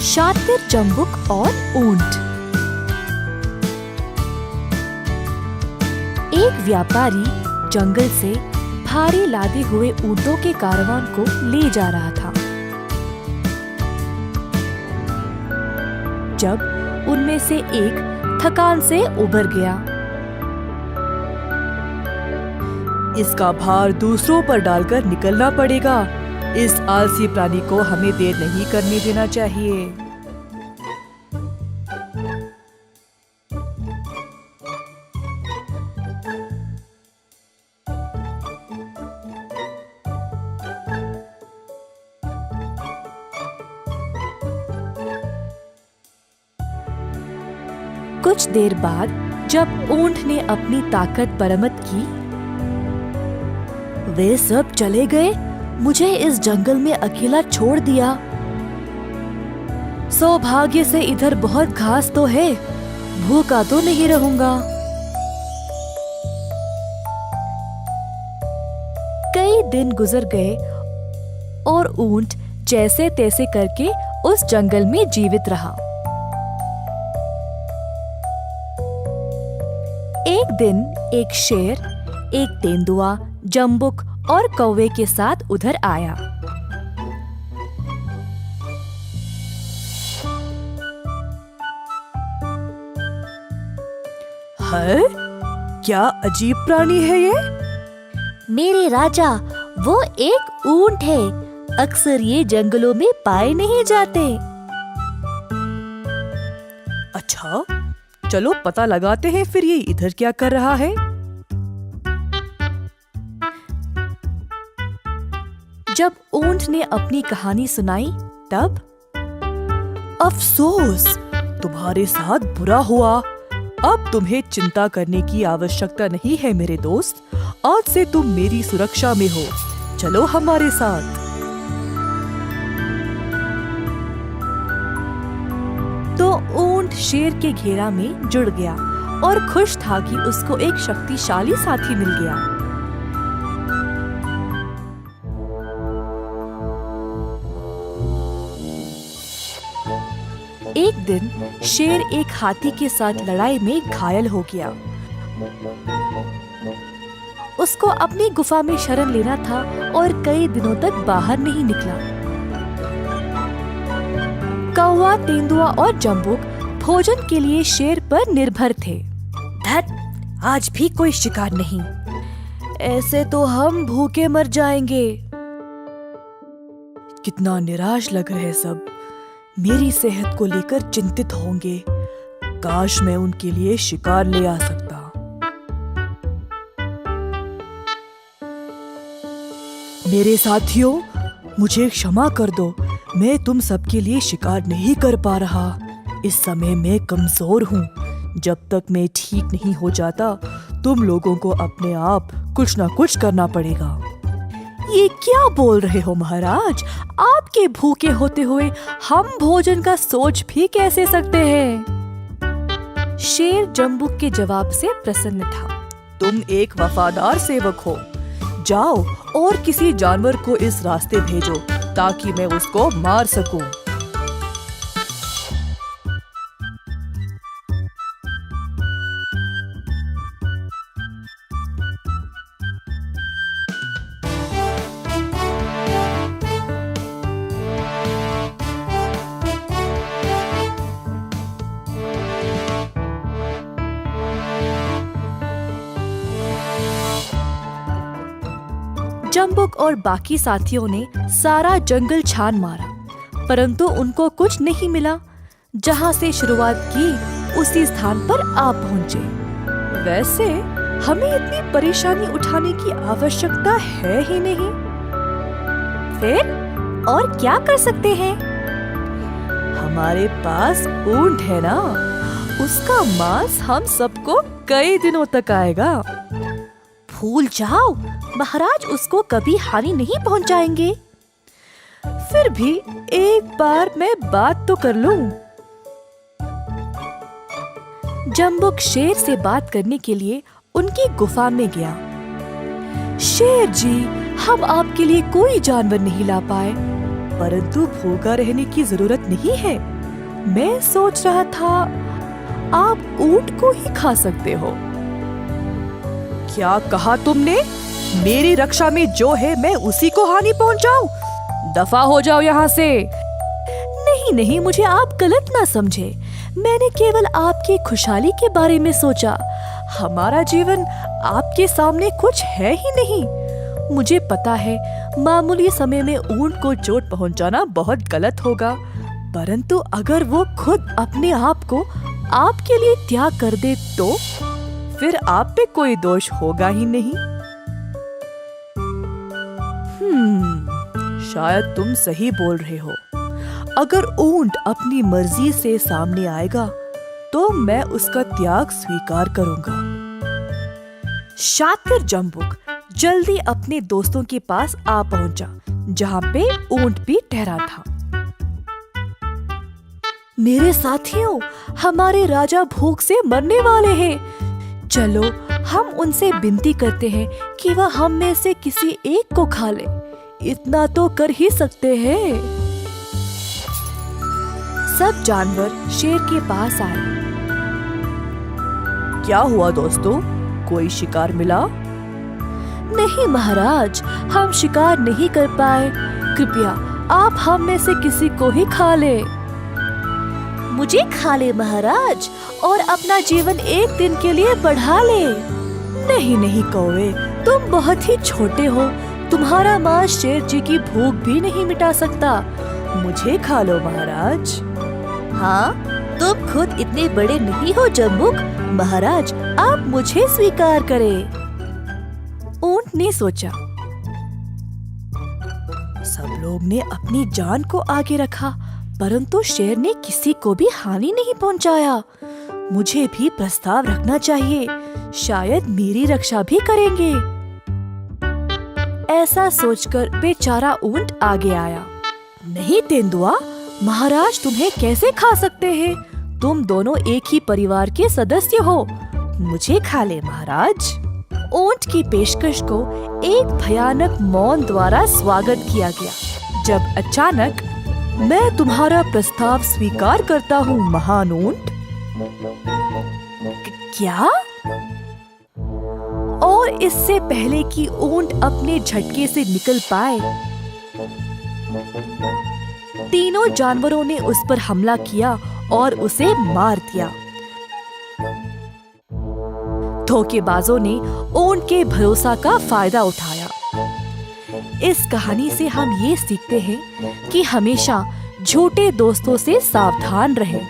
शातिर जम्बुक और ऊंट। एक व्यापारी जंगल से भारी लादे हुए ऊंटों के कारवान को ले जा रहा था। जब उनमें से एक थकान से उबर गया, इसका भार दूसरों पर डालकर निकलना पड़ेगा। इस आलसी प्राणी को हमें देर नहीं करने देना चाहिए। कुछ देर बाद जब ऊंट ने अपनी ताकत बरामद की, वे सब चले गए, मुझे इस जंगल में अकेला छोड़ दिया। सौभाग्य से इधर बहुत घास तो है, भूखा तो नहीं रहूंगा। कई दिन गुजर गए और ऊंट जैसे तैसे करके उस जंगल में जीवित रहा। एक दिन एक शेर, एक तेंदुआ, जम्बुक और कौवे के साथ उधर आया। है? क्या अजीब प्राणी है ये? मेरे राजा, वो एक ऊंट है। अक्सर ये जंगलों में पाए नहीं जाते। अच्छा, चलो पता लगाते हैं फिर ये इधर क्या कर रहा है। जब ऊंट ने अपनी कहानी सुनाई तब, अफसोस, तुम्हारे साथ बुरा हुआ। अब तुम्हें चिंता करने की आवश्यकता नहीं है मेरे दोस्त। आज से तुम मेरी सुरक्षा में हो। चलो हमारे साथ। तो ऊंट शेर के घेरा में जुड़ गया और खुश था कि उसको एक शक्तिशाली साथी मिल गया। एक दिन शेर एक हाथी के साथ लड़ाई में घायल हो गया। उसको अपनी गुफा में शरण लेना था और कई दिनों तक बाहर नहीं निकला। कौवा, तेंदुआ और जम्बुक भोजन के लिए शेर पर निर्भर थे। धत, आज भी कोई शिकार नहीं। ऐसे तो हम भूखे मर जाएंगे। कितना निराश लग रहे सब। मेरी सेहत को लेकर चिंतित होंगे। काश मैं उनके लिए शिकार ले आ सकता। मेरे साथियों, मुझे क्षमा कर दो। मैं तुम सबके लिए शिकार नहीं कर पा रहा। इस समय मैं कमजोर हूँ। जब तक मैं ठीक नहीं हो जाता, तुम लोगों को अपने आप कुछ ना कुछ करना पड़ेगा। ये क्या बोल रहे हो महाराज? आपके भूखे होते हुए हम भोजन का सोच भी कैसे सकते हैं? शेर जम्बुक के जवाब से प्रसन्न था। तुम एक वफादार सेवक हो। जाओ और किसी जानवर को इस रास्ते भेजो ताकि मैं उसको मार सकूं। जम्बुक और बाकी साथियों ने सारा जंगल छान मारा, परंतु उनको कुछ नहीं मिला। जहाँ से शुरुआत की उसी स्थान पर आ पहुँचे। वैसे हमें इतनी परेशानी उठाने की आवश्यकता है ही नहीं। फिर और क्या कर सकते हैं? हमारे पास ऊंट है ना, उसका मांस हम सबको कई दिनों तक आएगा। भूल जाओ, महाराज उसको कभी हानि नहीं पहुंचाएंगे। फिर भी एक बार मैं बात तो कर लूं। जम्बुक शेर से बात करने के लिए उनकी गुफा में गया। शेर जी, हम आपके लिए कोई जानवर नहीं ला पाए। परंतु भूखा रहने की जरूरत नहीं है। मैं सोच रहा था आप ऊंट को ही खा सकते हो। क्या कहा तुमने? मेरी रक्षा में जो है मैं उसी को हानि पहुंचाऊं? दफा हो जाओ यहाँ से। नहीं नहीं, मुझे आप गलत ना समझे। मैंने केवल आपकी खुशहाली के बारे में सोचा। हमारा जीवन आपके सामने कुछ है ही नहीं। मुझे पता है मामूली समय में ऊंट को चोट पहुंचाना बहुत गलत होगा, परंतु अगर वो खुद अपने आप को आपके लिए त्याग कर दे तो फिर आप पे कोई दोष होगा ही नहीं। शायद तुम सही बोल रहे हो। अगर ऊंट अपनी मर्जी से सामने आएगा तो मैं उसका त्याग स्वीकार करूंगा। शातिर जम्बुक जल्दी अपने दोस्तों के पास आ पहुंचा, जहाँ पे ऊंट भी ठहरा था। मेरे साथियों, हमारे राजा भूख से मरने वाले हैं। चलो हम उनसे विनती करते हैं कि वह हम में से किसी एक को खा ले। इतना तो कर ही सकते हैं। सब जानवर शेर के पास आए। क्या हुआ दोस्तों, कोई शिकार मिला? नहीं महाराज, हम शिकार नहीं कर पाए। कृपया आप हम में से किसी को ही खा ले। मुझे खा ले महाराज, और अपना जीवन एक दिन के लिए बढ़ा ले। नहीं नहीं कौवे, तुम बहुत ही छोटे हो। तुम्हारा मांस शेर जी की भूख भी नहीं मिटा सकता। मुझे खा लो महाराज। हाँ, तुम खुद इतने बड़े नहीं हो जम्बुक। महाराज, आप मुझे स्वीकार करें। ऊंट ने सोचा। सब लोग ने अपनी जान को आगे रखा, परंतु शेर ने किसी को भी हानि नहीं पहुंचाया। मुझे भी प्रस्ताव रखना चाहिए, शायद मेरी रक्षा भी करेंगे। ऐसा सोचकर बेचारा ऊंट आगे आया। नहीं तेंदुआ, महाराज तुम्हें कैसे खा सकते हैं? तुम दोनों एक ही परिवार के सदस्य हो। मुझे खा ले महाराज। ऊंट की पेशकश को एक भयानक मौन द्वारा स्वागत किया गया, जब अचानक, मैं तुम्हारा प्रस्ताव स्वीकार करता हूँ महान ऊंट। क्या? और इससे पहले कि ऊंट अपने झटके से निकल पाए, तीनों जानवरों ने उस पर हमला किया और उसे मार दिया। धोखेबाजों ने ऊंट के भरोसा का फायदा उठाया। इस कहानी से हम ये सीखते हैं कि हमेशा झूठे दोस्तों से सावधान रहें।